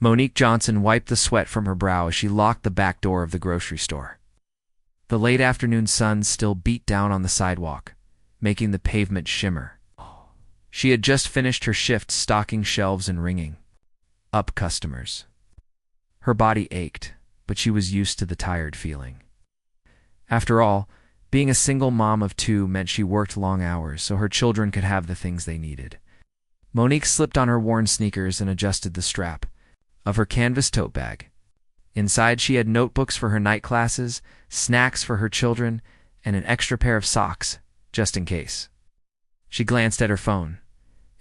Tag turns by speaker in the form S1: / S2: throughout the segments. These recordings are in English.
S1: Monique Johnson wiped the sweat from her brow as she locked the back door of the grocery store. The late afternoon sun still beat down on the sidewalk, making the pavement shimmer. She had just finished her shift stocking shelves and ringing up customers. Her body ached, but she was used to the tired feeling. After all, being a single mom of two meant she worked long hours so her children could have the things they needed. Monique slipped on her worn sneakers and adjusted the strap of her canvas tote bag. Inside, she had notebooks for her night classes, snacks for her children, and an extra pair of socks, just in case. She glanced at her phone.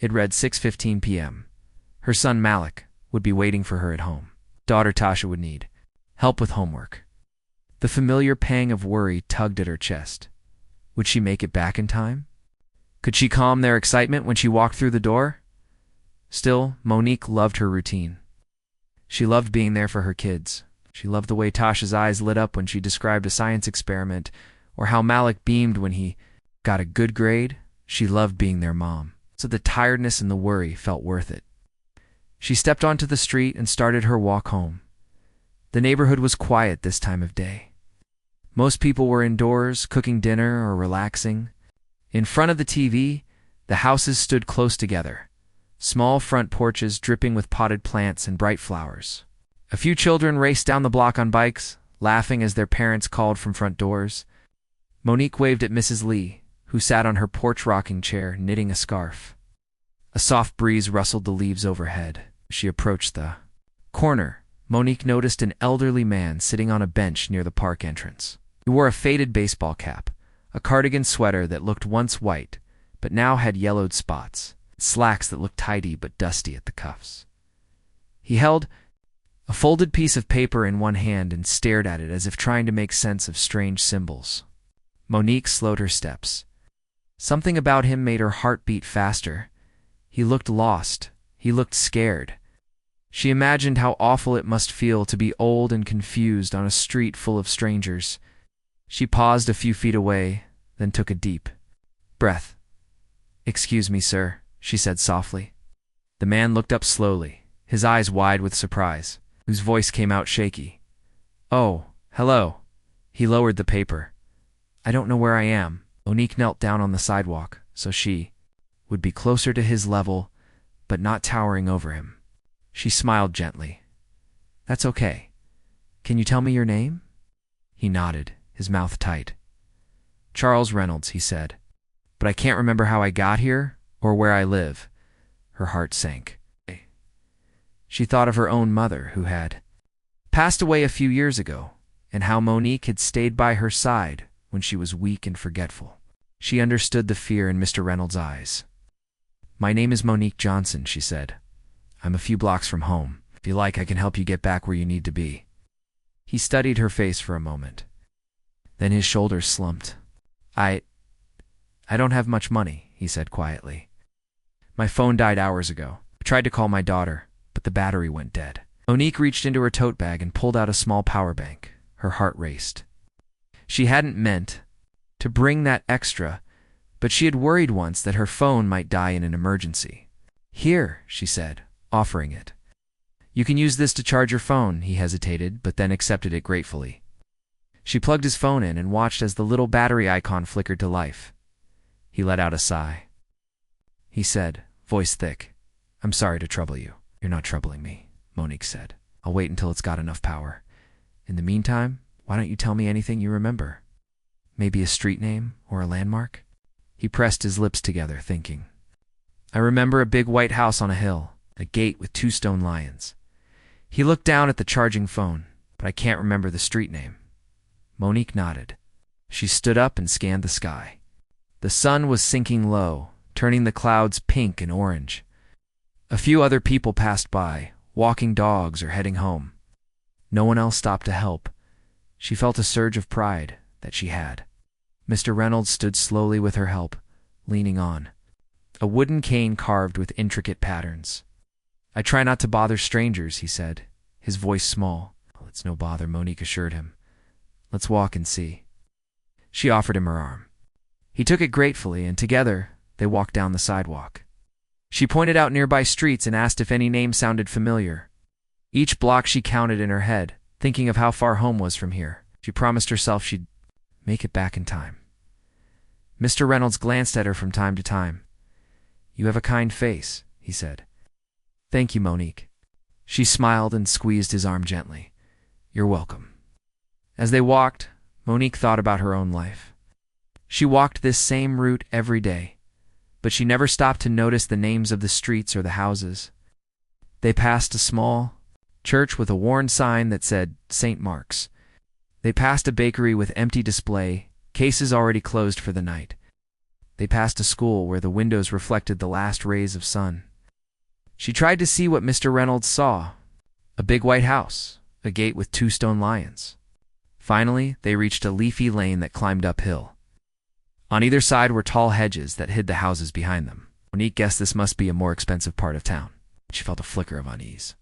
S1: It read 6:15 p.m. Her son Malik would be waiting for her at home. Daughter Tasha would need help with homework. The familiar pang of worry tugged at her chest. Would she make it back in time? Could she calm their excitement when she walked through the door? Still, Monique loved her routine. She loved being there for her kids. She loved the way Tasha's eyes lit up when she described a science experiment, or how Malik beamed when he got a good grade. She loved being their mom, so the tiredness and the worry felt worth it. She stepped onto the street and started her walk home. The neighborhood was quiet this time of day. Most people were indoors, cooking dinner or relaxing. In front of the TV, the houses stood close together, small front porches dripping with potted plants and bright flowers. A few children raced down the block on bikes, laughing as their parents called from front doors. Monique waved at Mrs. Lee, who sat on her porch rocking chair, knitting a scarf. A soft breeze rustled the leaves overhead. As she approached the corner, Monique noticed an elderly man sitting on a bench near the park entrance. He wore a faded baseball cap, a cardigan sweater that looked once white, but now had yellowed spots, slacks that looked tidy but dusty at the cuffs. He held a folded piece of paper in one hand and stared at it as if trying to make sense of strange symbols. Monique slowed her steps. Something about him made her heart beat faster. He looked lost. He looked scared. She imagined how awful it must feel to be old and confused on a street full of strangers. She paused a few feet away, then took a deep breath. "Excuse me, sir," she said softly. The man looked up slowly, his eyes wide with surprise, whose voice came out shaky. "Oh, hello." He lowered the paper. "I don't know where I am." Monique knelt down on the sidewalk, so she would be closer to his level, but not towering over him. She smiled gently. "That's okay. Can you tell me your name?" He nodded, his mouth tight. "Charles Reynolds," he said. "But I can't remember how I got here or where I live." Her heart sank. She thought of her own mother, who had passed away a few years ago, and how Monique had stayed by her side when she was weak and forgetful. She understood the fear in Mr. Reynolds' eyes. "My name is Monique Johnson," she said. "I'm a few blocks from home. If you like, I can help you get back where you need to be." He studied her face for a moment. Then his shoulders slumped. I don't have much money," he said quietly. "My phone died hours ago. I tried to call my daughter, but the battery went dead." Monique reached into her tote bag and pulled out a small power bank. Her heart raced. She hadn't meant to bring that extra, but she had worried once that her phone might die in an emergency. "Here," she said, offering it. "You can use this to charge your phone," he hesitated, but then accepted it gratefully. She plugged his phone in and watched as the little battery icon flickered to life. He let out a sigh. He said, voice thick, "I'm sorry to trouble you." "You're not troubling me," Monique said. "I'll wait until it's got enough power. In the meantime, why don't you tell me anything you remember? Maybe a street name or a landmark?" He pressed his lips together, thinking. "I remember a big white house on a hill, a gate with 2 stone lions." He looked down at the charging phone, "But I can't remember the street name." Monique nodded. She stood up and scanned the sky. The sun was sinking low, turning the clouds pink and orange. A few other people passed by, walking dogs or heading home. No one else stopped to help. She felt a surge of pride that she had. Mr. Reynolds stood slowly with her help, leaning on. A wooden cane carved with intricate patterns. "I try not to bother strangers," he said, his voice small. "Oh, it's no bother," Monique assured him. "Let's walk and see." She offered him her arm. He took it gratefully, and together they walked down the sidewalk. She pointed out nearby streets and asked if any name sounded familiar. Each block she counted in her head, thinking of how far home was from here. She promised herself she'd make it back in time. Mr. Reynolds glanced at her from time to time. "You have a kind face," he said. "Thank you, Monique." She smiled and squeezed his arm gently. "You're welcome." As they walked, Monique thought about her own life. She walked this same route every day, but she never stopped to notice the names of the streets or the houses. They passed a small church with a worn sign that said St. Mark's. They passed a bakery with empty display, cases already closed for the night. They passed a school where the windows reflected the last rays of sun. She tried to see what Mr. Reynolds saw: a big white house, a gate with 2 stone lions. Finally, they reached a leafy lane that climbed uphill. On either side were tall hedges that hid the houses behind them. Monique guessed this must be a more expensive part of town. She felt a flicker of unease.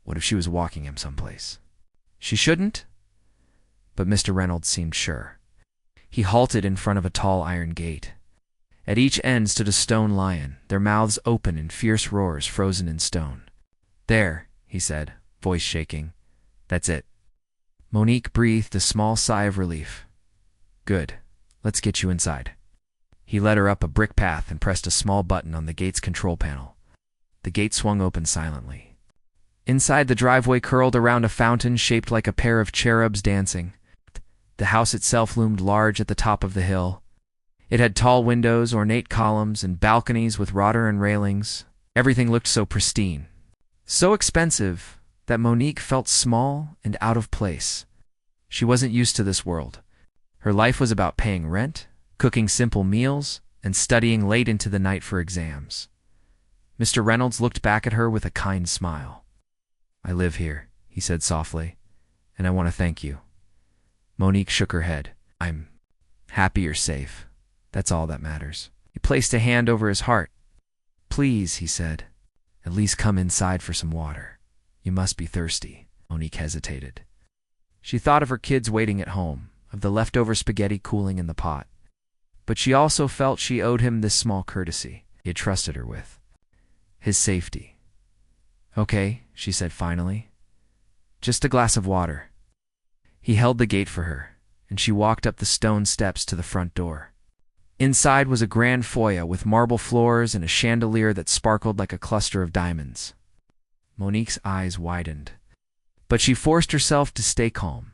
S1: What if she was walking him someplace? She shouldn't, but Mr. Reynolds seemed sure. He halted in front of a tall iron gate. At each end stood a stone lion, their mouths open in fierce roars frozen in stone. "There," he said, voice shaking. "That's it." Monique breathed a small sigh of relief. "Good. Let's get you inside." He led her up a brick path and pressed a small button on the gate's control panel. The gate swung open silently. Inside, the driveway curled around a fountain shaped like a pair of cherubs dancing. The house itself loomed large at the top of the hill. It had tall windows, ornate columns, and balconies with wrought iron railings. Everything looked so pristine, so expensive, that Monique felt small and out of place. She wasn't used to this world. Her life was about paying rent, cooking simple meals, and studying late into the night for exams. Mr. Reynolds looked back at her with a kind smile. "I live here," he said softly, "and I want to thank you." Monique shook her head. "I'm happy you're safe. That's all that matters." He placed a hand over his heart. "Please," he said, "at least come inside for some water. You must be thirsty." Monique hesitated. She thought of her kids waiting at home, of the leftover spaghetti cooling in the pot. But she also felt she owed him this small courtesy he had trusted her with. His safety. "Okay," she said finally. "Just a glass of water." He held the gate for her, and she walked up the stone steps to the front door. Inside was a grand foyer with marble floors and a chandelier that sparkled like a cluster of diamonds. Monique's eyes widened, but she forced herself to stay calm.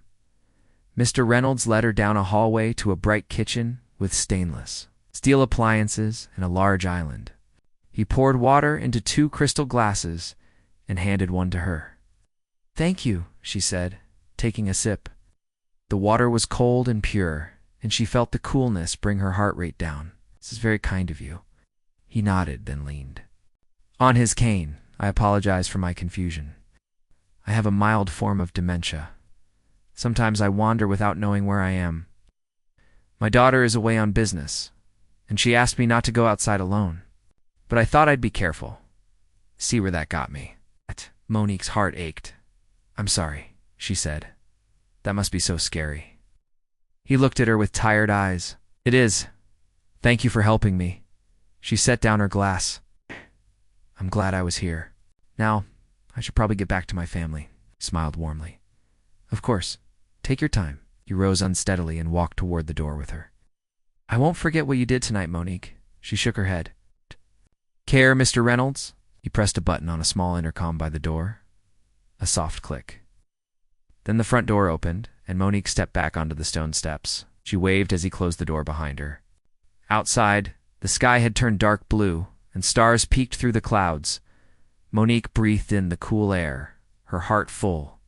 S1: Mr. Reynolds led her down a hallway to a bright kitchen with stainless steel appliances and a large island. He poured water into 2 crystal glasses and handed one to her. "Thank you," she said, taking a sip. The water was cold and pure, and she felt the coolness bring her heart rate down. "This is very kind of you." He nodded, then leaned on his cane. "I apologize for my confusion. I have a mild form of dementia. Sometimes I wander without knowing where I am. My daughter is away on business, and she asked me not to go outside alone. But I thought I'd be careful. See where that got me." Monique's heart ached. "I'm sorry," she said. "That must be so scary." He looked at her with tired eyes. "It is. Thank you for helping me." She set down her glass. "I'm glad I was here. Now, I should probably get back to my family." He smiled warmly. "Of course. Take your time." He rose unsteadily and walked toward the door with her. "I won't forget what you did tonight, Monique." She shook her head. "Care, Mr. Reynolds?" He pressed a button on a small intercom by the door. A soft click. Then the front door opened, and Monique stepped back onto the stone steps. She waved as he closed the door behind her. Outside, the sky had turned dark blue, and stars peeked through the clouds. Monique breathed in the cool air, her heart full.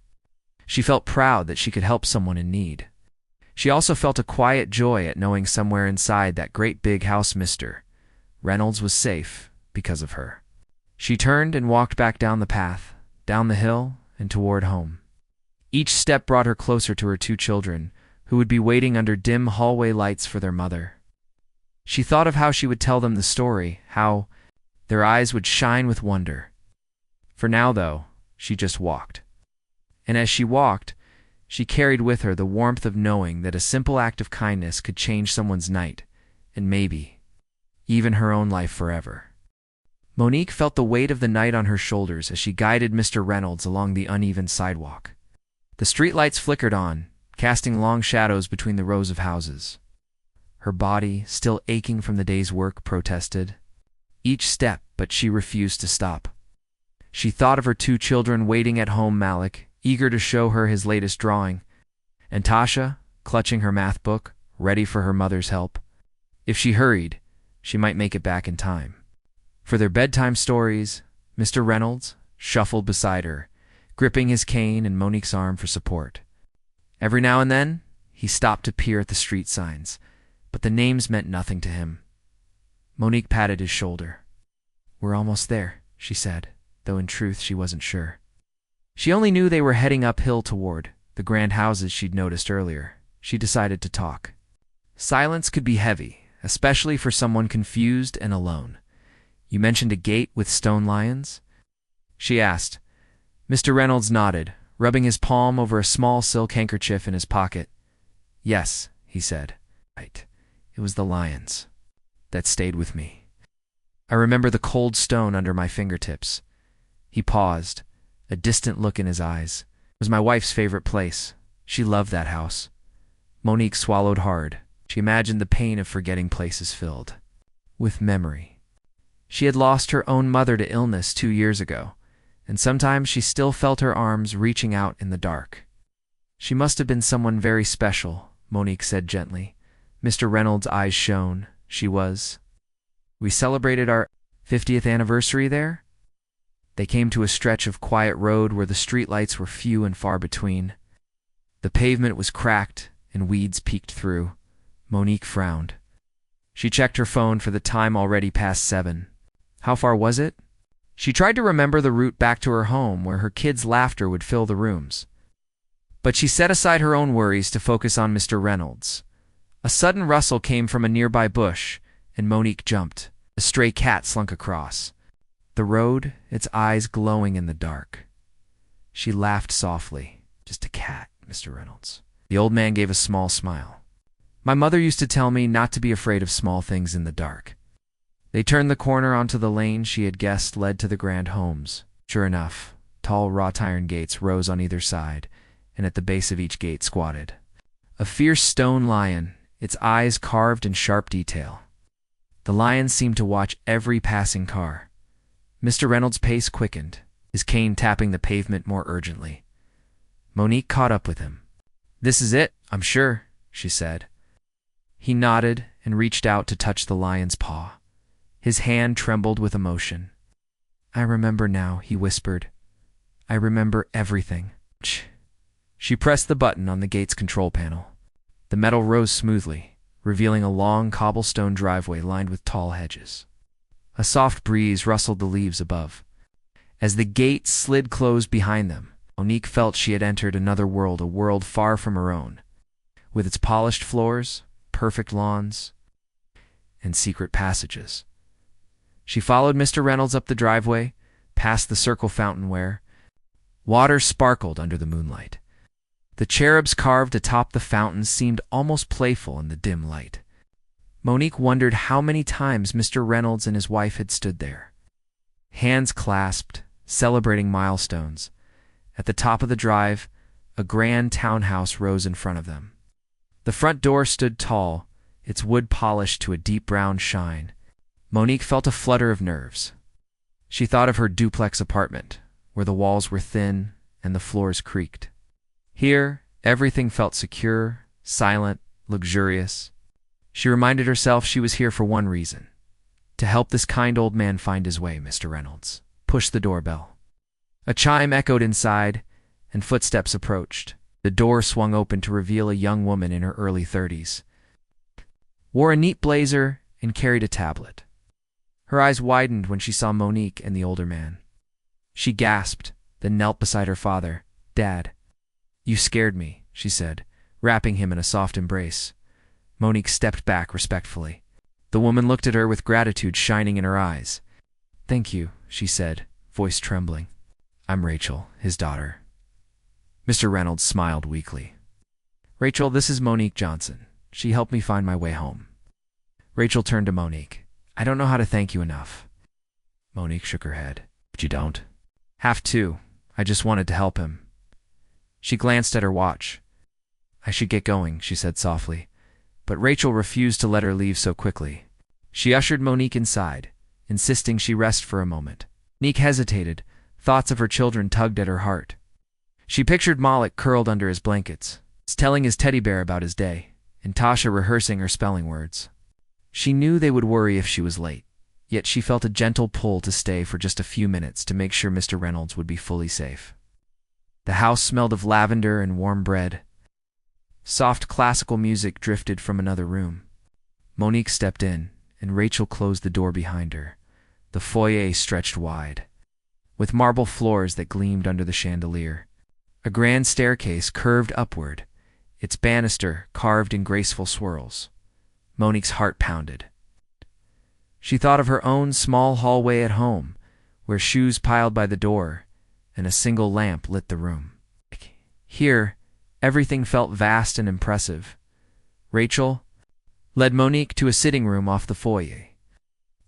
S1: She felt proud that she could help someone in need. She also felt a quiet joy at knowing somewhere inside that great big house Mr. Reynolds was safe because of her. She turned and walked back down the path, down the hill, and toward home. Each step brought her closer to her 2 children, who would be waiting under dim hallway lights for their mother. She thought of how she would tell them the story, how their eyes would shine with wonder. For now, though, she just walked. And as she walked, she carried with her the warmth of knowing that a simple act of kindness could change someone's night, and maybe even her own life forever. Monique felt the weight of the night on her shoulders as she guided Mr. Reynolds along the uneven sidewalk. The streetlights flickered on, casting long shadows between the rows of houses. Her body, still aching from the day's work, protested each step, but she refused to stop. She thought of her 2 children waiting at home, Malik, eager to show her his latest drawing, and Tasha, clutching her math book, ready for her mother's help. If she hurried, she might make it back in time. For their bedtime stories, Mr. Reynolds shuffled beside her, gripping his cane and Monique's arm for support. Every now and then, he stopped to peer at the street signs, but the names meant nothing to him. Monique patted his shoulder. "We're almost there," she said, though in truth she wasn't sure. She only knew they were heading uphill toward the grand houses she'd noticed earlier. She decided to talk. Silence could be heavy, especially for someone confused and alone. "You mentioned a gate with stone lions?" she asked. Mr. Reynolds nodded, rubbing his palm over a small silk handkerchief in his pocket. "Yes," he said. "Right. It was the lions that stayed with me. I remember the cold stone under my fingertips." He paused, a distant look in his eyes. "It was my wife's favorite place. She loved that house." Monique swallowed hard. She imagined the pain of forgetting places filled with memory. She had lost her own mother to illness 2 years ago, and sometimes she still felt her arms reaching out in the dark. "She must have been someone very special," Monique said gently. Mr. Reynolds' eyes shone. "She was. We celebrated our 50th anniversary there?" They came to a stretch of quiet road where the streetlights were few and far between. The pavement was cracked and weeds peeked through. Monique frowned. She checked her phone for the time already past 7. How far was it? She tried to remember the route back to her home where her kids' laughter would fill the rooms. But she set aside her own worries to focus on Mr. Reynolds. A sudden rustle came from a nearby bush, and Monique jumped. A stray cat slunk across the road, its eyes glowing in the dark. She laughed softly. "Just a cat, Mr. Reynolds." The old man gave a small smile. "My mother used to tell me not to be afraid of small things in the dark." They turned the corner onto the lane she had guessed led to the grand homes. Sure enough, tall wrought iron gates rose on either side, and at the base of each gate squatted a fierce stone lion, its eyes carved in sharp detail. The lion seemed to watch every passing car. Mr. Reynolds' pace quickened, his cane tapping the pavement more urgently. Monique caught up with him. "This is it, I'm sure," she said. He nodded and reached out to touch the lion's paw. His hand trembled with emotion. "I remember now," he whispered. "I remember everything." She pressed the button on the gate's control panel. The metal rose smoothly, revealing a long cobblestone driveway lined with tall hedges. A soft breeze rustled the leaves above. As the gate slid closed behind them, Monique felt she had entered another world, a world far from her own, with its polished floors, perfect lawns, and secret passages. She followed Mr. Reynolds up the driveway, past the circle fountain where water sparkled under the moonlight. The cherubs carved atop the fountain seemed almost playful in the dim light. Monique wondered how many times Mr. Reynolds and his wife had stood there, hands clasped, celebrating milestones. At the top of the drive, a grand townhouse rose in front of them. The front door stood tall, its wood polished to a deep brown shine. Monique felt a flutter of nerves. She thought of her duplex apartment, where the walls were thin and the floors creaked. Here, everything felt secure, silent, luxurious. She reminded herself she was here for one reason: to help this kind old man find his way. Mr. Reynolds pushed the doorbell. A chime echoed inside, and footsteps approached. The door swung open to reveal a young woman in her early 30s. Wore a neat blazer and carried a tablet. Her eyes widened when she saw Monique and the older man. She gasped, then knelt beside her father. "Dad, you scared me," she said, wrapping him in a soft embrace. Monique stepped back respectfully. The woman looked at her with gratitude shining in her eyes. "Thank you," she said, voice trembling. "I'm Rachel, his daughter." Mr. Reynolds smiled weakly. "Rachel, this is Monique Johnson. She helped me find my way home." Rachel turned to Monique. "I don't know how to thank you enough." Monique shook her head. But you don't? Have to. I just wanted to help him. She glanced at her watch. I should get going, she said softly, but Rachel refused to let her leave so quickly. She ushered Monique inside, insisting she rest for a moment. Monique hesitated. Thoughts of her children tugged at her heart. She pictured Malik curled under his blankets, telling his teddy bear about his day, and Tasha rehearsing her spelling words. She knew they would worry if she was late, yet she felt a gentle pull to stay for just a few minutes to make sure Mr. Reynolds would be fully safe. The house smelled of lavender and warm bread. Soft classical music drifted from another room. Monique stepped in, and Rachel closed the door behind her. The foyer stretched wide, with marble floors that gleamed under the chandelier. A grand staircase curved upward, its banister carved in graceful swirls. Monique's heart pounded. She thought of her own small hallway at home, where shoes piled by the door, and a single lamp lit the room. Here, everything felt vast and impressive. Rachel led Monique to a sitting room off the foyer.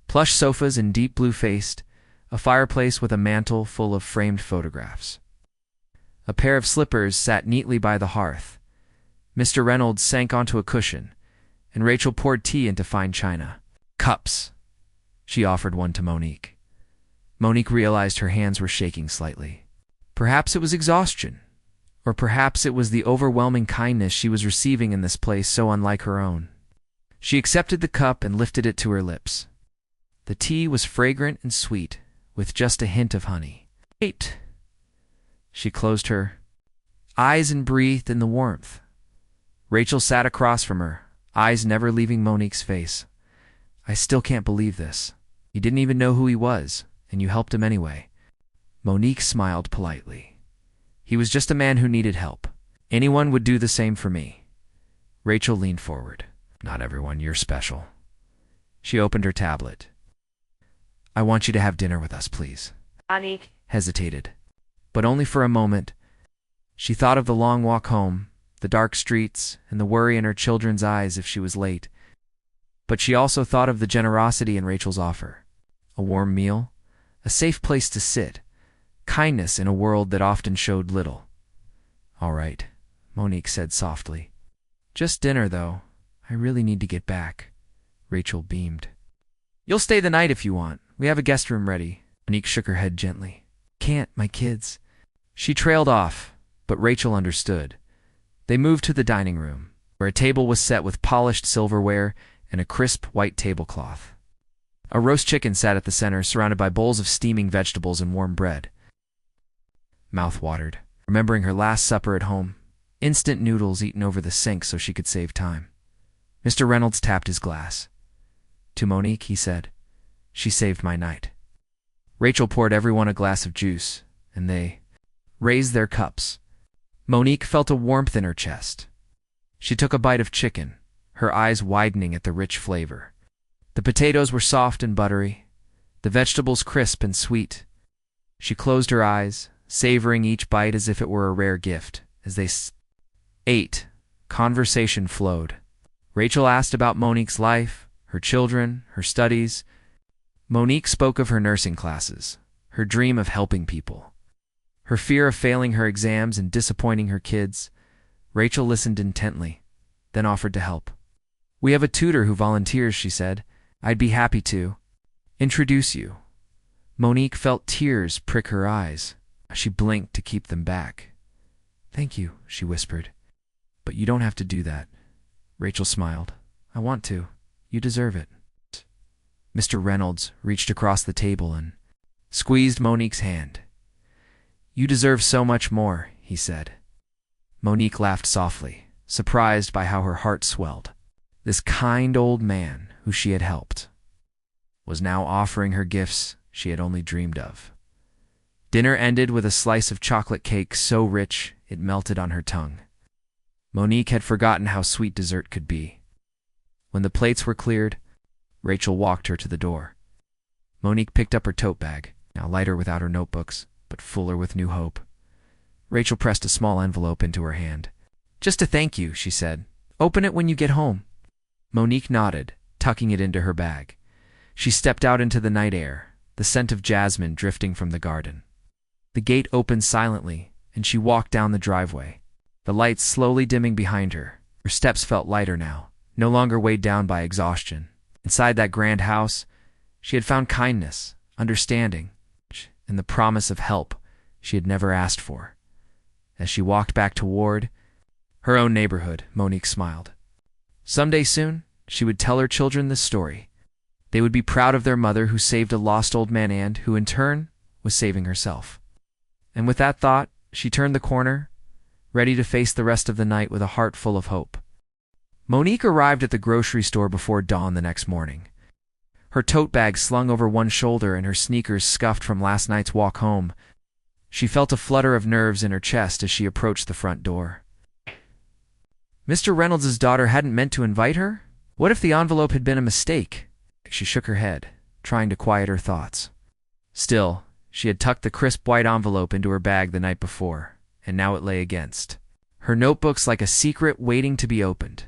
S1: Plush sofas and deep blue faced, a fireplace with a mantel full of framed photographs. A pair of slippers sat neatly by the hearth. Mr. Reynolds sank onto a cushion, and Rachel poured tea into fine china. Cups. She offered one to Monique. Monique realized her hands were shaking slightly. Perhaps it was exhaustion, or perhaps it was the overwhelming kindness she was receiving in this place so unlike her own. She accepted the cup and lifted it to her lips. The tea was fragrant and sweet, with just a hint of honey. Wait. She closed her eyes and breathed in the warmth. Rachel sat across from her, eyes never leaving Monique's face. I still can't believe this. You didn't even know who he was, and you helped him anyway. Monique smiled politely. He was just a man who needed help. Anyone would do the same for me. Rachel leaned forward. Not everyone, you're special. She opened her tablet. I want you to have dinner with us, please.
S2: Monique
S1: Hesitated, but only for a moment. She thought of the long walk home, the dark streets, and the worry in her children's eyes if she was late. But she also thought of the generosity in Rachel's offer. A warm meal, a safe place to sit, kindness in a world that often showed little. All right, Monique said softly. Just dinner, though. I really need to get back. Rachel beamed. You'll stay the night if you want. We have a guest room ready. Monique shook her head gently. Can't, my kids. She trailed off, but Rachel understood. They moved to the dining room, where a table was set with polished silverware and a crisp white tablecloth. A roast chicken sat at the center, surrounded by bowls of steaming vegetables and warm bread. Mouth watered, remembering her last supper at home, instant noodles eaten over the sink so she could save time. Mr. Reynolds tapped his glass. To Monique, he said, she saved my night. Rachel poured everyone a glass of juice, and they raised their cups. Monique felt a warmth in her chest. She took a bite of chicken, her eyes widening at the rich flavor. The potatoes were soft and buttery, the vegetables crisp and sweet. She closed her eyes, savoring each bite as if it were a rare gift. As they ate, conversation flowed. Rachel asked about Monique's life, her children, her studies. Monique spoke of her nursing classes, her dream of helping people, her fear of failing her exams and disappointing her kids. Rachel listened intently, then offered to help. We have a tutor who volunteers, she said. I'd be happy to introduce you. Monique felt tears prick her eyes. She blinked to keep them back. Thank you, she whispered. But you don't have to do that. Rachel smiled. I want to. You deserve it. Mr. Reynolds reached across the table and squeezed Monique's hand. You deserve so much more, he said. Monique laughed softly, surprised by how her heart swelled. This kind old man who she had helped was now offering her gifts she had only dreamed of. Dinner ended with a slice of chocolate cake so rich it melted on her tongue. Monique had forgotten how sweet dessert could be. When the plates were cleared, Rachel walked her to the door. Monique picked up her tote bag, now lighter without her notebooks, but fuller with new hope. Rachel pressed a small envelope into her hand. Just to thank you, she said. Open it when you get home. Monique nodded, tucking it into her bag. She stepped out into the night air, the scent of jasmine drifting from the garden. The gate opened silently, and she walked down the driveway, the lights slowly dimming behind her. Her steps felt lighter now, no longer weighed down by exhaustion. Inside that grand house, she had found kindness, understanding, and the promise of help she had never asked for. As she walked back toward her own neighborhood, Monique smiled. Someday soon, she would tell her children this story. They would be proud of their mother who saved a lost old man and who, in turn, was saving herself. And with that thought, she turned the corner, ready to face the rest of the night with a heart full of hope. Monique arrived at the grocery store before dawn the next morning. Her tote bag slung over one shoulder and her sneakers scuffed from last night's walk home. She felt a flutter of nerves in her chest as she approached the front door. Mr. Reynolds' daughter hadn't meant to invite her? What if the envelope had been a mistake? She shook her head, trying to quiet her thoughts. Still, she had tucked the crisp white envelope into her bag the night before, and now it lay against her notebooks like a secret waiting to be opened.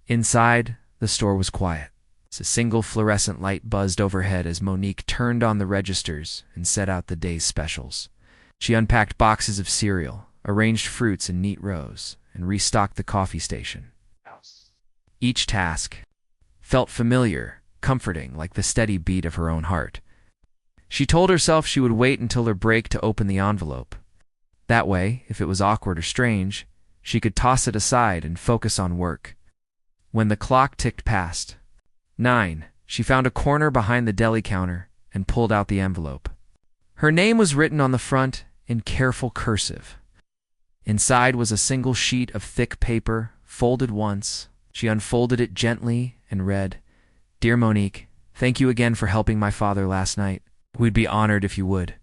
S1: Inside, the store was quiet. A single fluorescent light buzzed overhead as Monique turned on the registers and set out the day's specials. She unpacked boxes of cereal, arranged fruits in neat rows, and restocked the coffee station. Each task felt familiar, comforting, like the steady beat of her own heart. She told herself she would wait until her break to open the envelope. That way, if it was awkward or strange, she could toss it aside and focus on work. When the clock ticked past 9, she found a corner behind the deli counter and pulled out the envelope. Her name was written on the front in careful cursive. Inside was a single sheet of thick paper, folded once. She unfolded it gently and read, "Dear Monique, thank you again for helping my father last night. We'd be honored if you would.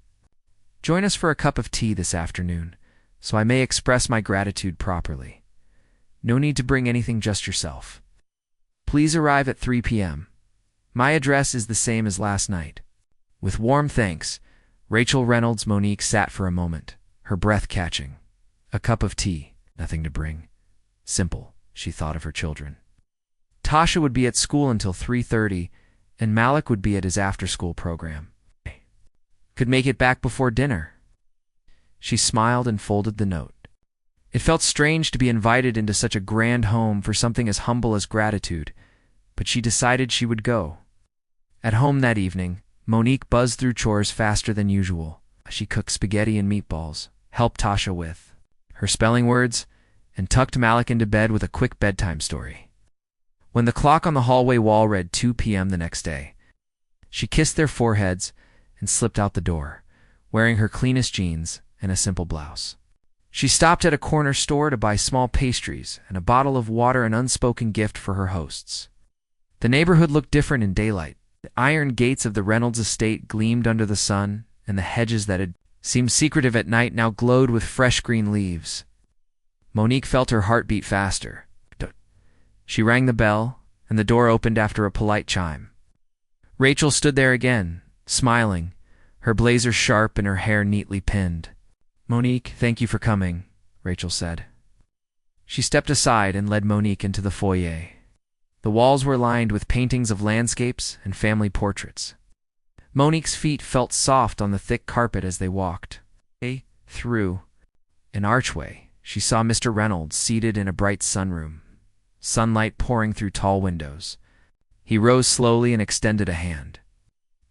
S1: Join us for a cup of tea this afternoon, so I may express my gratitude properly. No need to bring anything, just yourself. Please arrive at 3 p.m. My address is the same as last night. With warm thanks, Rachel Reynolds." Monique sat for a moment, her breath catching. A cup of tea, nothing to bring. Simple, she thought of her children. Tasha would be at school until 3:30, and Malik would be at his after-school program. Could make it back before dinner. She smiled and folded the note. It felt strange to be invited into such a grand home for something as humble as gratitude, but she decided she would go. At home that evening, Monique buzzed through chores faster than usual. She cooked spaghetti and meatballs, helped Tasha with her spelling words, and tucked Malik into bed with a quick bedtime story. When the clock on the hallway wall read 2 p.m. the next day, she kissed their foreheads and slipped out the door, wearing her cleanest jeans and a simple blouse. She stopped at a corner store to buy small pastries and a bottle of water, an unspoken gift for her hosts. The neighborhood looked different in daylight. The iron gates of the Reynolds estate gleamed under the sun, and the hedges that had seemed secretive at night now glowed with fresh green leaves. Monique felt her heart beat faster. She rang the bell, and the door opened after a polite chime. Rachel stood there again, smiling, her blazer sharp and her hair neatly pinned. "Monique, thank you for coming," Rachel said. She stepped aside and led Monique into the foyer. The walls were lined with paintings of landscapes and family portraits. Monique's feet felt soft on the thick carpet as they walked. Through an archway, she saw Mr. Reynolds seated in a bright sunroom, sunlight pouring through tall windows. He rose slowly and extended a hand.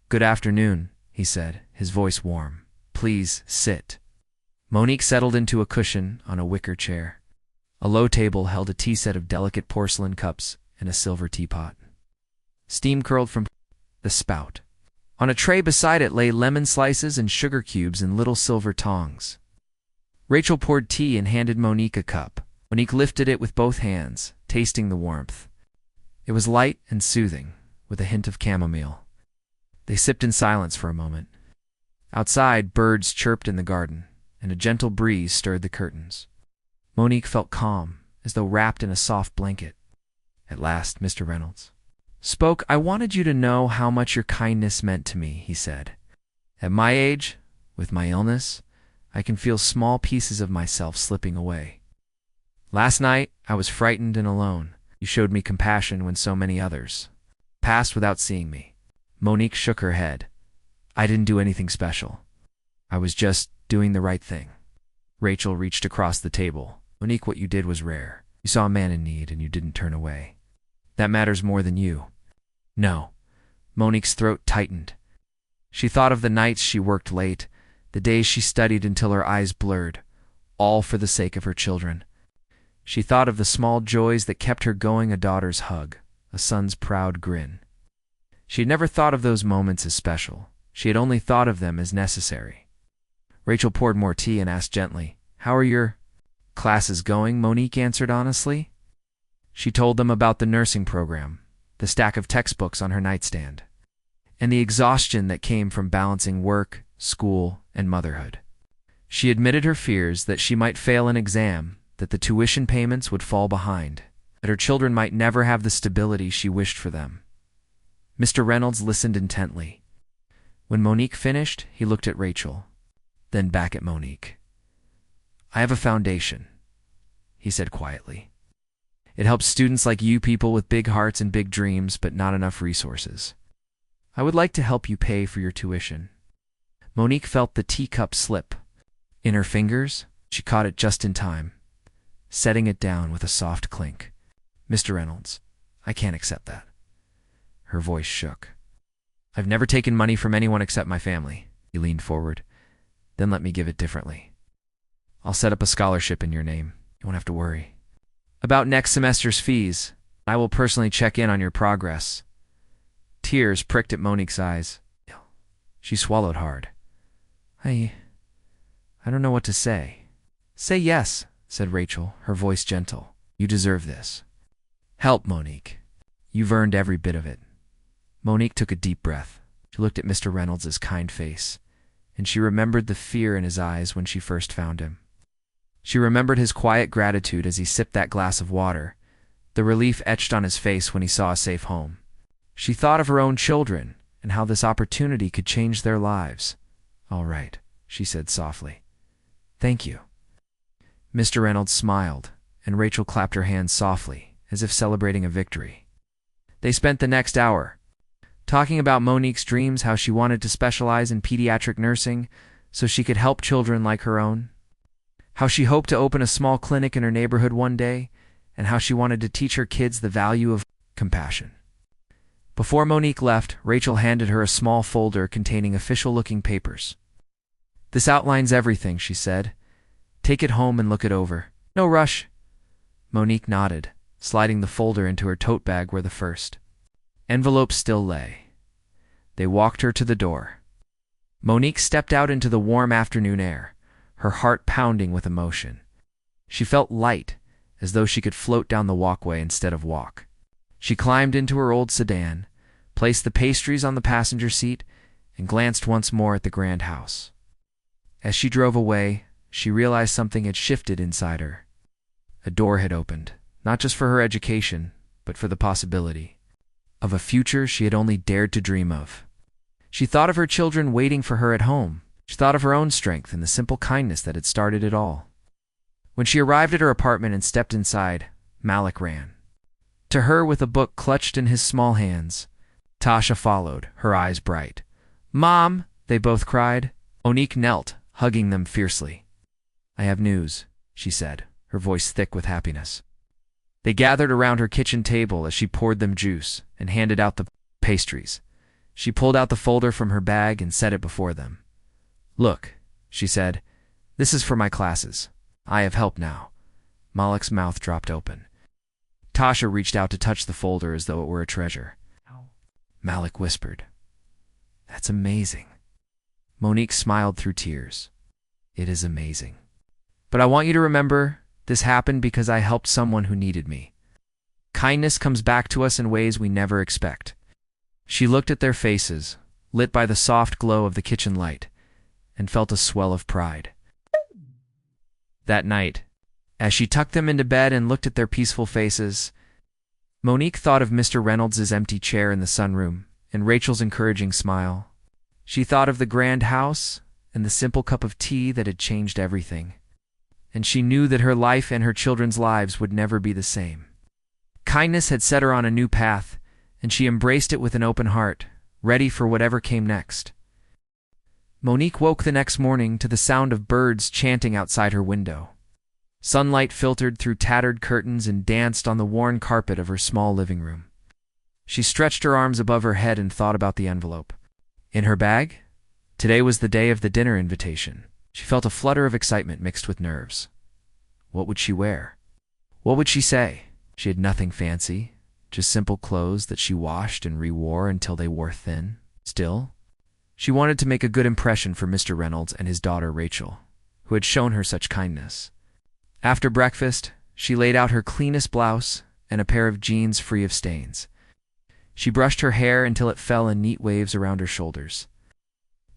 S1: "Good afternoon," he said, his voice warm. "Please sit." Monique settled into a cushion on a wicker chair. A low table held a tea set of delicate porcelain cups and a silver teapot. Steam curled from the spout. On a tray beside it lay lemon slices and sugar cubes in little silver tongs. Rachel poured tea and handed Monique a cup. Monique lifted it with both hands, tasting the warmth. It was light and soothing, with a hint of chamomile. They sipped in silence for a moment. Outside, birds chirped in the garden, and a gentle breeze stirred the curtains. Monique felt calm, as though wrapped in a soft blanket. At last, Mr. Reynolds spoke. "I wanted you to know how much your kindness meant to me," he said. "At my age, with my illness, I can feel small pieces of myself slipping away. Last night, I was frightened and alone. You showed me compassion when so many others passed without seeing me." Monique shook her head. I didn't do anything special. I was just doing the right thing. Rachel reached across the table. Monique, what you did was rare. You saw a man in need and you didn't turn away. That matters more than you. No. Monique's throat tightened. She thought of the nights she worked late, the days she studied until her eyes blurred, all for the sake of her children. She thought of the small joys that kept her going, a daughter's hug, a son's proud grin. She had never thought of those moments as special. She had only thought of them as necessary. Rachel poured more tea and asked gently, "How are your classes going?" Monique answered honestly. She told them about the nursing program, the stack of textbooks on her nightstand, and the exhaustion that came from balancing work, school, and motherhood. She admitted her fears that she might fail an exam, that the tuition payments would fall behind, that her children might never have the stability she wished for them. Mr. Reynolds listened intently. When Monique finished, he looked at Rachel, then back at Monique. "I have a foundation," he said quietly. "It helps students like you, people with big hearts and big dreams, but not enough resources. I would like to help you pay for your tuition." Monique felt the teacup slip. In her fingers, she caught it just in time, setting it down with a soft clink. "Mr. Reynolds, I can't accept that." Her voice shook. "I've never taken money from anyone except my family." He leaned forward. "Then let me give it differently. I'll set up a scholarship in your name. You won't have to worry about next semester's fees. I will personally check in on your progress." Tears pricked at Monique's eyes. She swallowed hard. I don't know what to say." "Say yes," said Rachel, her voice gentle. "You deserve this. Help, Monique. You've earned every bit of it." Monique took a deep breath. She looked at Mr. Reynolds' kind face, and she remembered the fear in his eyes when she first found him. She remembered his quiet gratitude as he sipped that glass of water, the relief etched on his face when he saw a safe home. She thought of her own children and how this opportunity could change their lives. "All right," she said softly. "Thank you." Mr. Reynolds smiled, and Rachel clapped her hands softly, as if celebrating a victory. They spent the next hour talking about Monique's dreams, how she wanted to specialize in pediatric nursing so she could help children like her own, how she hoped to open a small clinic in her neighborhood one day, and how she wanted to teach her kids the value of compassion. Before Monique left, Rachel handed her a small folder containing official-looking papers. "This outlines everything," she said. "Take it home and look it over. No rush." Monique nodded, sliding the folder into her tote bag where the first envelope still lay. They walked her to the door. Monique stepped out into the warm afternoon air, her heart pounding with emotion. She felt light, as though she could float down the walkway instead of walk. She climbed into her old sedan, placed the pastries on the passenger seat, and glanced once more at the grand house. As she drove away, she realized something had shifted inside her. A door had opened, not just for her education, but for the possibility of a future she had only dared to dream of. She thought of her children waiting for her at home. She thought of her own strength and the simple kindness that had started it all. When she arrived at her apartment and stepped inside, Malik ran to her with a book clutched in his small hands. Tasha followed, her eyes bright. "Mom!" they both cried. Monique knelt, hugging them fiercely. "I have news," she said, her voice thick with happiness. They gathered around her kitchen table as she poured them juice and handed out the pastries. She pulled out the folder from her bag and set it before them. "Look," she said, "this is for my classes. I have help now." Malik's mouth dropped open. Tasha reached out to touch the folder as though it were a treasure. Malik whispered, "That's amazing." Monique smiled through tears. "It is amazing. But I want you to remember, this happened because I helped someone who needed me. Kindness comes back to us in ways we never expect." She looked at their faces, lit by the soft glow of the kitchen light, and felt a swell of pride. That night, as she tucked them into bed and looked at their peaceful faces, Monique thought of Mr. Reynolds' empty chair in the sunroom and Rachel's encouraging smile. She thought of the grand house and the simple cup of tea that had changed everything. And she knew that her life and her children's lives would never be the same. Kindness had set her on a new path, and she embraced it with an open heart, ready for whatever came next. Monique woke the next morning to the sound of birds chanting outside her window. Sunlight filtered through tattered curtains and danced on the worn carpet of her small living room. She stretched her arms above her head and thought about the envelope. In her bag? Today was the day of the dinner invitation. She felt a flutter of excitement mixed with nerves. What would she wear? What would she say? She had nothing fancy, just simple clothes that she washed and re-wore until they wore thin. Still, she wanted to make a good impression for Mr. Reynolds and his daughter Rachel, who had shown her such kindness. After breakfast, she laid out her cleanest blouse and a pair of jeans free of stains. She brushed her hair until it fell in neat waves around her shoulders.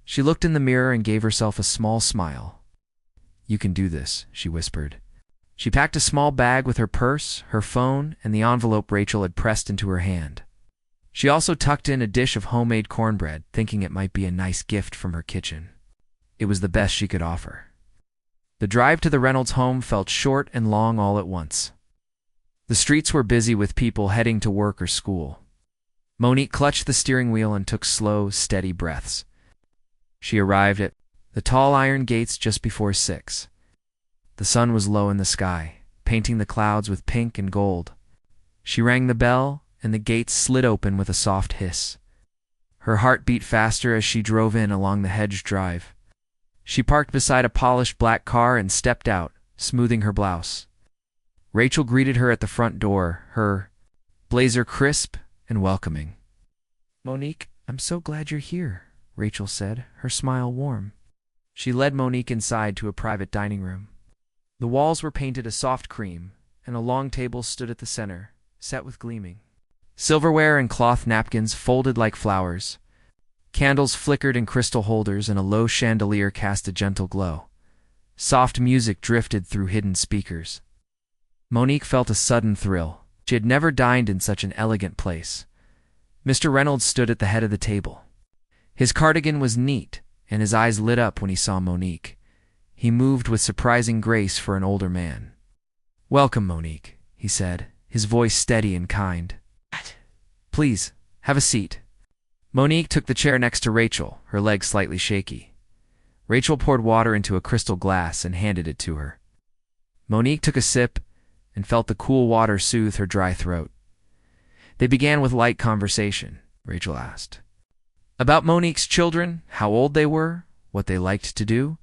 S1: She looked in the mirror and gave herself a small smile. "You can do this," she whispered. She packed a small bag with her purse, her phone, and the envelope Rachel had pressed into her hand. She also tucked in a dish of homemade cornbread, thinking it might be a nice gift from her kitchen. It was the best she could offer. The drive to the Reynolds home felt short and long all at once. The streets were busy with people heading to work or school. Monique clutched the steering wheel and took slow, steady breaths. She arrived at the tall iron gates just before 6. The sun was low in the sky, painting the clouds with pink and gold. She rang the bell, and the gates slid open with a soft hiss. Her heart beat faster as she drove in along the hedged drive. She parked beside a polished black car and stepped out, smoothing her blouse. Rachel greeted her at the front door, her blazer crisp and welcoming. "Monique, I'm so glad you're here," Rachel said, her smile warm. She led Monique inside to a private dining room. The walls were painted a soft cream, and a long table stood at the center, set with gleaming silverware and cloth napkins folded like flowers. Candles flickered in crystal holders, and a low chandelier cast a gentle glow. Soft music drifted through hidden speakers. Monique felt a sudden thrill. She had never dined in such an elegant place. Mr. Reynolds stood at the head of the table. His cardigan was neat, and his eyes lit up when he saw Monique. He moved with surprising grace for an older man. "Welcome, Monique," he said, his voice steady and kind. "Please, have a seat." Monique took the chair next to Rachel, her legs slightly shaky. Rachel poured water into a crystal glass and handed it to her. Monique took a sip and felt the cool water soothe her dry throat. They began with light conversation. Rachel asked about Monique's children, how old they were, what they liked to do.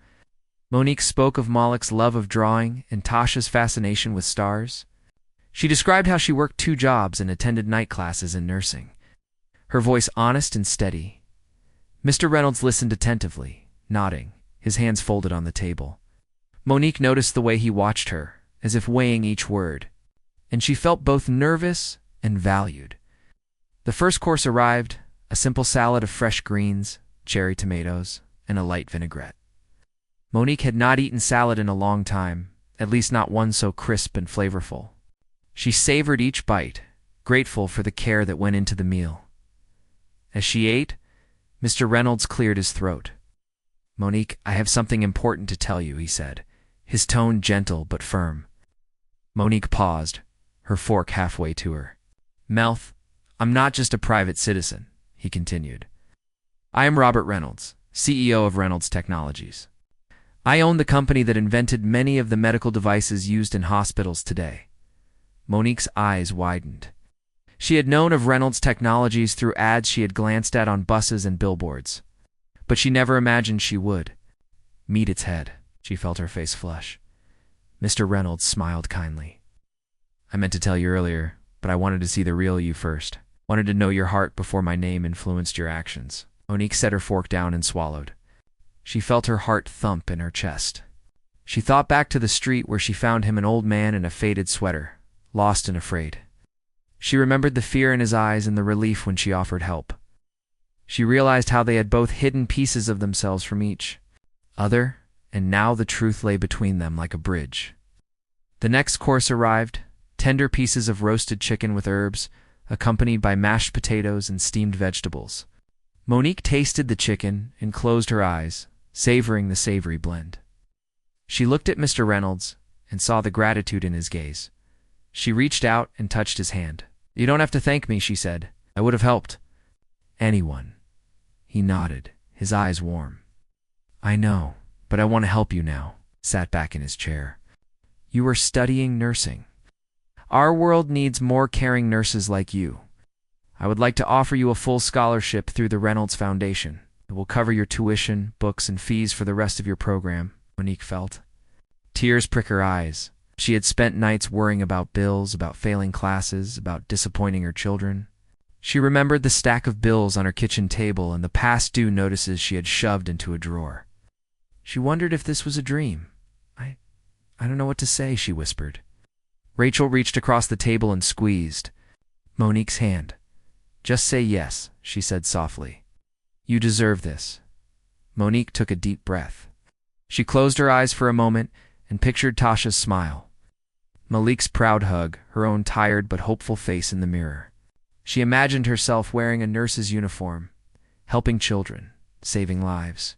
S1: Monique spoke of Malik's love of drawing and Tasha's fascination with stars. She described how she worked 2 jobs and attended night classes in nursing, her voice honest and steady. Mr. Reynolds listened attentively, nodding, his hands folded on the table. Monique noticed the way he watched her, as if weighing each word, and she felt both nervous and valued. The first course arrived, a simple salad of fresh greens, cherry tomatoes, and a light vinaigrette. Monique had not eaten salad in a long time, at least not one so crisp and flavorful. She savored each bite, grateful for the care that went into the meal. As she ate, Mr. Reynolds cleared his throat. "Monique, I have something important to tell you," he said, his tone gentle but firm. Monique paused, her fork halfway to her mouth. "I'm not just a private citizen," he continued. "I am Robert Reynolds, CEO of Reynolds Technologies. I own the company that invented many of the medical devices used in hospitals today." Monique's eyes widened. She had known of Reynolds Technologies through ads she had glanced at on buses and billboards, but she never imagined she would meet its head. She felt her face flush. Mr. Reynolds smiled kindly. "I meant to tell you earlier, but I wanted to see the real you first. Wanted to know your heart before my name influenced your actions." Monique set her fork down and swallowed. She felt her heart thump in her chest. She thought back to the street where she found him, an old man in a faded sweater, lost and afraid. She remembered the fear in his eyes and the relief when she offered help. She realized how they had both hidden pieces of themselves from each other, and now the truth lay between them like a bridge. The next course arrived, tender pieces of roasted chicken with herbs, accompanied by mashed potatoes and steamed vegetables. Monique tasted the chicken and closed her eyes, savoring the savory blend. She looked at Mr. Reynolds and saw the gratitude in his gaze. She reached out and touched his hand. "You don't have to thank me," she said. "I would have helped anyone." He nodded, his eyes warm. I know, but I want to help you now. Sat back in his chair. You are studying nursing. Our world needs more caring nurses like you. I would like to offer you a full scholarship through the Reynolds Foundation. It will cover your tuition, books, and fees for the rest of your program, Monique felt. Tears prick her eyes. She had spent nights worrying about bills, about failing classes, about disappointing her children. She remembered the stack of bills on her kitchen table and the past due notices she had shoved into a drawer. She wondered if this was a dream. I don't know what to say, she whispered. Rachel reached across the table and squeezed Monique's hand. Just say yes, she said softly. You deserve this. Monique took a deep breath. She closed her eyes for a moment and pictured Tasha's smile. Malik's proud hug, her own tired but hopeful face in the mirror. She imagined herself wearing a nurse's uniform, helping children, saving lives.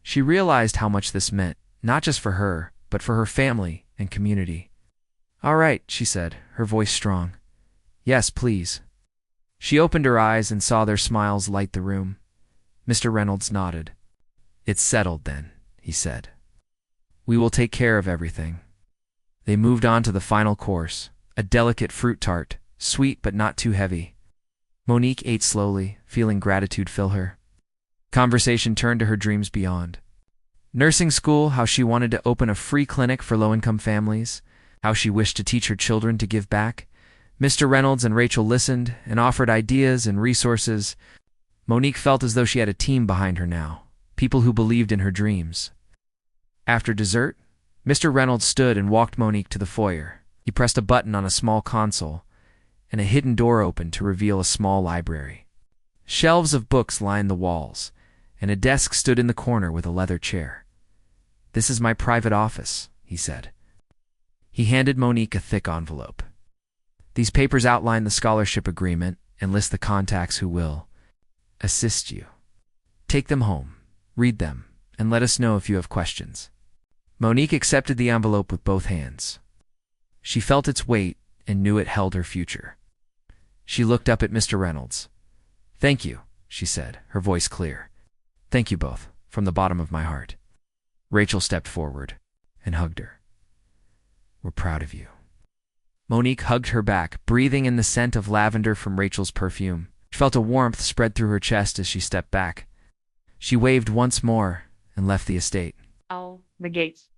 S1: She realized how much this meant, not just for her, but for her family and community. All right, she said, her voice strong. Yes, please. She opened her eyes and saw their smiles light the room. Mr. Reynolds nodded. It's settled then, he said. We will take care of everything. They moved on to the final course, a delicate fruit tart, sweet but not too heavy. Monique ate slowly, feeling gratitude fill her. Conversation turned to her dreams beyond. Nursing school, how she wanted to open a free clinic for low-income families, how she wished to teach her children to give back. Mr. Reynolds and Rachel listened and offered ideas and resources. Monique felt as though she had a team behind her now, people who believed in her dreams. After dessert, Mr. Reynolds stood and walked Monique to the foyer. He pressed a button on a small console, and a hidden door opened to reveal a small library. Shelves of books lined the walls, and a desk stood in the corner with a leather chair. This is my private office, he said. He handed Monique a thick envelope. These papers outline the scholarship agreement and list the contacts who will assist you. Take them home, read them, and let us know if you have questions. Monique accepted the envelope with both hands. She felt its weight and knew it held her future. She looked up at Mr. Reynolds. Thank you, she said, her voice clear. Thank you both, from the bottom of my heart. Rachel stepped forward and hugged her. We're proud of you. Monique hugged her back, breathing in the scent of lavender from Rachel's perfume. She felt a warmth spread through her chest as she stepped back. She waved once more and left the estate.
S2: The gates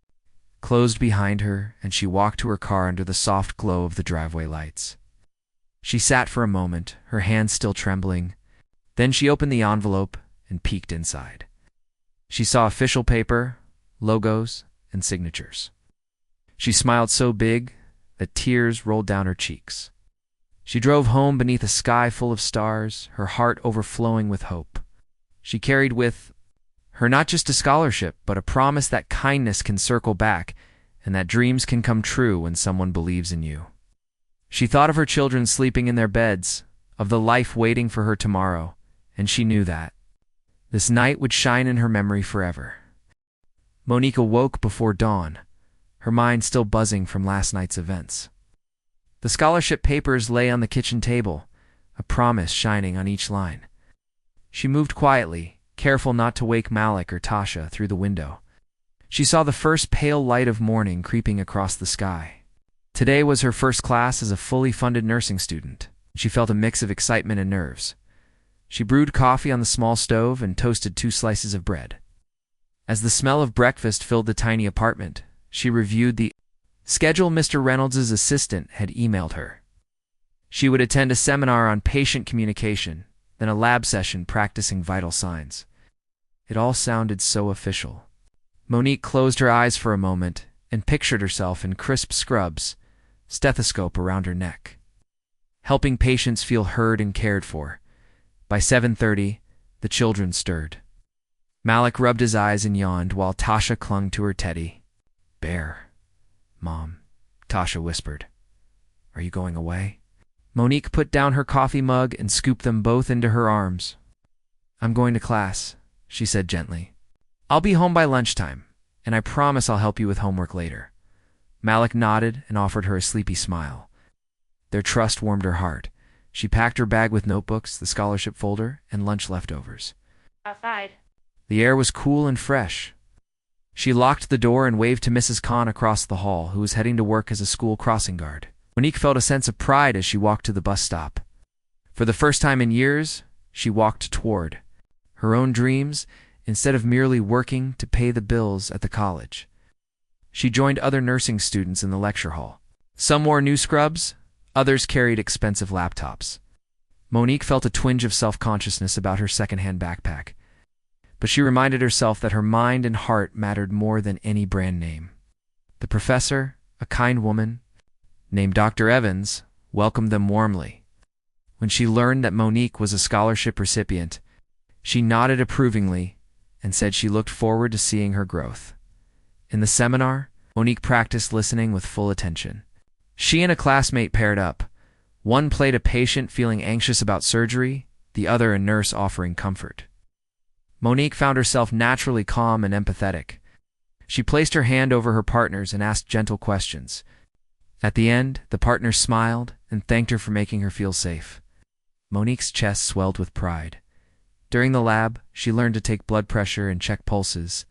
S1: Closed behind her, and she walked to her car under the soft glow of the driveway lights. She sat for a moment, her hands still trembling. Then she opened the envelope and peeked inside. She saw official paper, logos, and signatures. She smiled so big that tears rolled down her cheeks. She drove home beneath a sky full of stars, her heart overflowing with hope. She carried with her not just a scholarship, but a promise that kindness can circle back and that dreams can come true when someone believes in you. She thought of her children sleeping in their beds, of the life waiting for her tomorrow, and she knew that this night would shine in her memory forever. Monique awoke before dawn, her mind still buzzing from last night's events. The scholarship papers lay on the kitchen table, a promise shining on each line. She moved quietly, careful not to wake Malik or Tasha through the window. She saw the first pale light of morning creeping across the sky. Today was her first class as a fully funded nursing student. She felt a mix of excitement and nerves. She brewed coffee on the small stove and toasted 2 slices of bread. As the smell of breakfast filled the tiny apartment, she reviewed the schedule Mr. Reynolds' assistant had emailed her. She would attend a seminar on patient communication, then a lab session practicing vital signs. It all sounded so official. Monique closed her eyes for a moment and pictured herself in crisp scrubs, stethoscope around her neck, helping patients feel heard and cared for. By 7:30, the children stirred. Malik rubbed his eyes and yawned while Tasha clung to her teddy. Bear. Mom, Tasha whispered. Are you going away? Monique put down her coffee mug and scooped them both into her arms. I'm going to class, she said gently. I'll be home by lunchtime, and I promise I'll help you with homework later. Malik nodded and offered her a sleepy smile. Their trust warmed her heart. She packed her bag with notebooks, the scholarship folder, and lunch leftovers.
S2: outside.
S1: The air was cool and fresh. She locked the door and waved to Mrs. Khan across the hall, who was heading to work as a school crossing guard. Monique felt a sense of pride as she walked to the bus stop. For the first time in years, she walked toward her own dreams instead of merely working to pay the bills at the college. She joined other nursing students in the lecture hall. Some wore new scrubs, others carried expensive laptops. Monique felt a twinge of self-consciousness about her second-hand backpack, but she reminded herself that her mind and heart mattered more than any brand name. The professor, a kind woman named Dr. Evans, welcomed them warmly. When she learned that Monique was a scholarship recipient, she nodded approvingly and said she looked forward to seeing her growth. In the seminar, Monique practiced listening with full attention. She and a classmate paired up. One played a patient feeling anxious about surgery, the other a nurse offering comfort. Monique found herself naturally calm and empathetic. She placed her hand over her partner's and asked gentle questions. At the end, the partner smiled and thanked her for making her feel safe. Monique's chest swelled with pride. During the lab, she learned to take blood pressure and check pulses.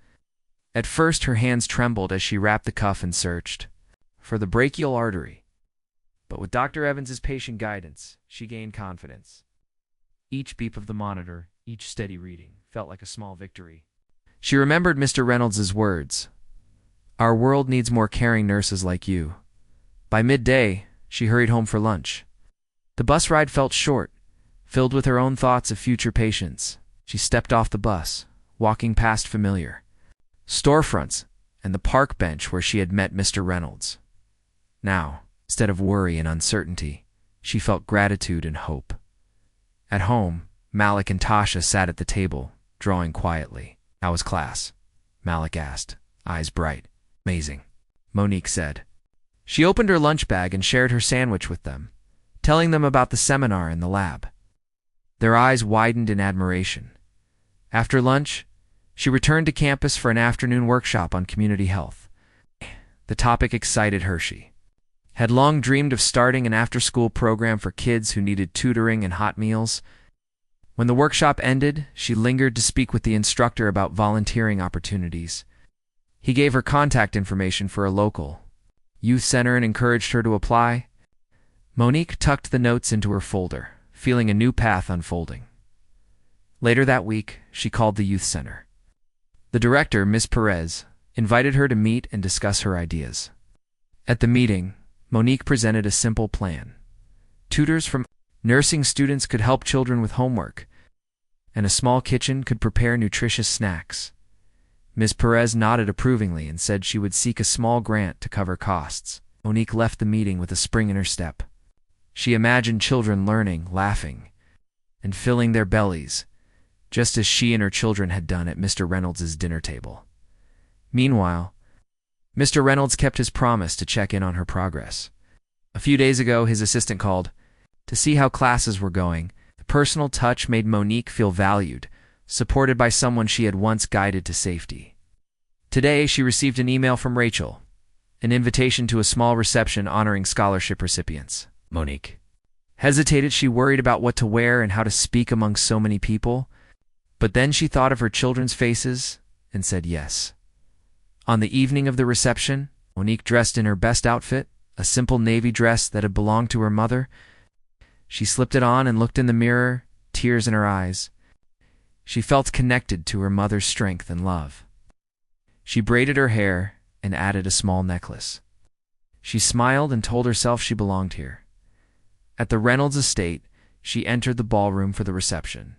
S1: At first, her hands trembled as she wrapped the cuff and searched for the brachial artery. But with Dr. Evans's patient guidance, she gained confidence. Each beep of the monitor, each steady reading, felt like a small victory. She remembered Mr. Reynolds' words, "Our world needs more caring nurses like you." By midday, she hurried home for lunch. The bus ride felt short, filled with her own thoughts of future patients. She stepped off the bus, walking past familiar storefronts and the park bench where she had met Mr. Reynolds. Now, instead of worry and uncertainty, she felt gratitude and hope. At home, Malik and Tasha sat at the table, drawing quietly. "How was class?" Malik asked, eyes bright. "Amazing," Monique said. She opened her lunch bag and shared her sandwich with them, telling them about the seminar and the lab. Their eyes widened in admiration. After lunch, she returned to campus for an afternoon workshop on community health. The topic excited her. She had long dreamed of starting an after-school program for kids who needed tutoring and hot meals. When the workshop ended, she lingered to speak with the instructor about volunteering opportunities. He gave her contact information for a local youth center and encouraged her to apply. Monique tucked the notes into her folder, feeling a new path unfolding. Later that week, she called the youth center. The director, Ms. Perez, invited her to meet and discuss her ideas. At the meeting, Monique presented a simple plan. Tutors from nursing students could help children with homework, and a small kitchen could prepare nutritious snacks. Ms. Perez nodded approvingly and said she would seek a small grant to cover costs. Monique left the meeting with a spring in her step. She imagined children learning, laughing, and filling their bellies, just as she and her children had done at Mr. Reynolds' dinner table. Meanwhile, Mr. Reynolds kept his promise to check in on her progress. A few days ago, his assistant called to see how classes were going. The personal touch made Monique feel valued, supported by someone she had once guided to safety. Today, she received an email from Rachel, an invitation to a small reception honoring scholarship recipients. Monique hesitated. She worried about what to wear and how to speak among so many people, but then she thought of her children's faces and said yes. On the evening of the reception, Monique dressed in her best outfit, a simple navy dress that had belonged to her mother. She slipped it on and looked in the mirror, tears in her eyes. She felt connected to her mother's strength and love. She braided her hair and added a small necklace. She smiled and told herself she belonged here. At the Reynolds estate, she entered the ballroom for the reception.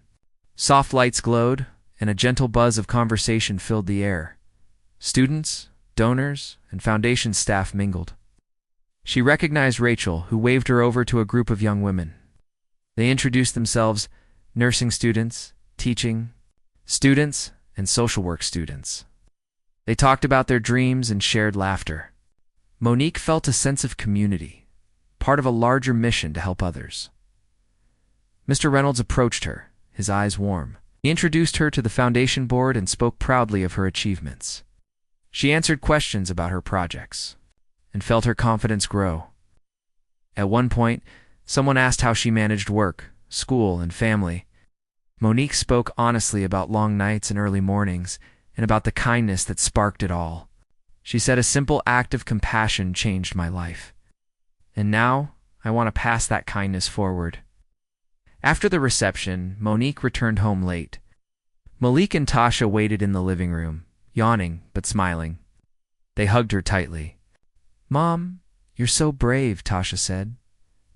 S1: Soft lights glowed, and a gentle buzz of conversation filled the air. Students, donors, and foundation staff mingled. She recognized Rachel, who waved her over to a group of young women. They introduced themselves: nursing students, teaching students, and social work students. They talked about their dreams and shared laughter. Monique felt a sense of community, part of a larger mission to help others. Mr. Reynolds approached her, his eyes warm. He introduced her to the foundation board and spoke proudly of her achievements. She answered questions about her projects and felt her confidence grow. At one point, someone asked how she managed work, school, and family. Monique spoke honestly about long nights and early mornings, and about the kindness that sparked it all. She said a simple act of compassion changed my life. And now, I want to pass that kindness forward. After the reception, Monique returned home late. Malik and Tasha waited in the living room, yawning but smiling. They hugged her tightly. "Mom, you're so brave," Tasha said.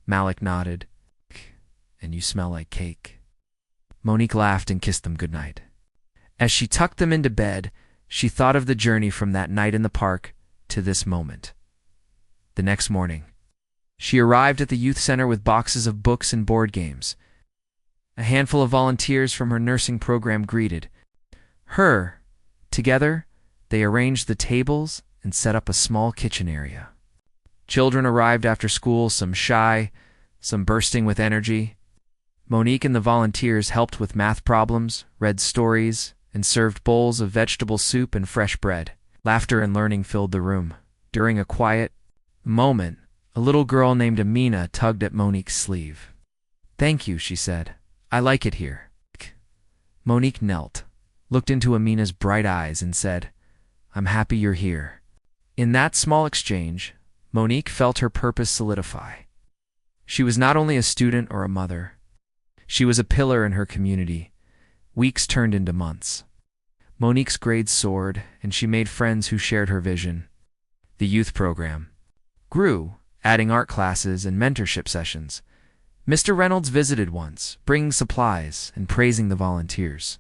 S1: Malik nodded. "And you smell like cake." Monique laughed and kissed them goodnight. As she tucked them into bed, she thought of the journey from that night in the park to this moment. The next morning, she arrived at the youth center with boxes of books and board games. A handful of volunteers from her nursing program greeted her. Together, they arranged the tables and set up a small kitchen area. Children arrived after school, some shy, some bursting with energy. Monique and the volunteers helped with math problems, read stories, and served bowls of vegetable soup and fresh bread. Laughter and learning filled the room. During a quiet moment, a little girl named Amina tugged at Monique's sleeve. "Thank you," she said. "I like it here." Monique knelt, looked into Amina's bright eyes, and said, "I'm happy you're here." In that small exchange, Monique felt her purpose solidify. She was not only a student or a mother. She was a pillar in her community. Weeks turned into months. Monique's grades soared, and she made friends who shared her vision. The youth program grew, adding art classes and mentorship sessions. Mr. Reynolds visited once, bringing supplies and praising the volunteers.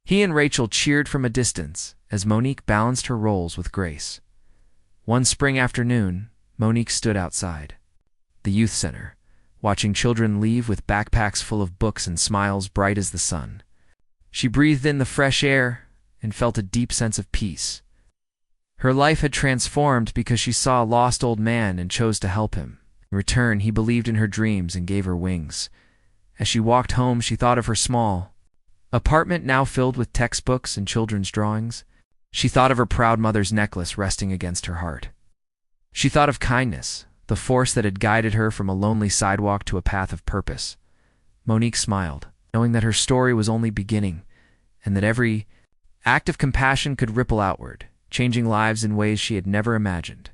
S1: He and Rachel cheered from a distance as Monique balanced her roles with grace. One spring afternoon, Monique stood outside the youth center, watching children leave with backpacks full of books and smiles bright as the sun. She breathed in the fresh air and felt a deep sense of peace. Her life had transformed because she saw a lost old man and chose to help him. In return, he believed in her dreams and gave her wings. As she walked home, she thought of her small apartment now filled with textbooks and children's drawings. She thought of her proud mother's necklace resting against her heart. She thought of kindness, the force that had guided her from a lonely sidewalk to a path of purpose. Monique smiled, knowing that her story was only beginning, and that every act of compassion could ripple outward, changing lives in ways she had never imagined.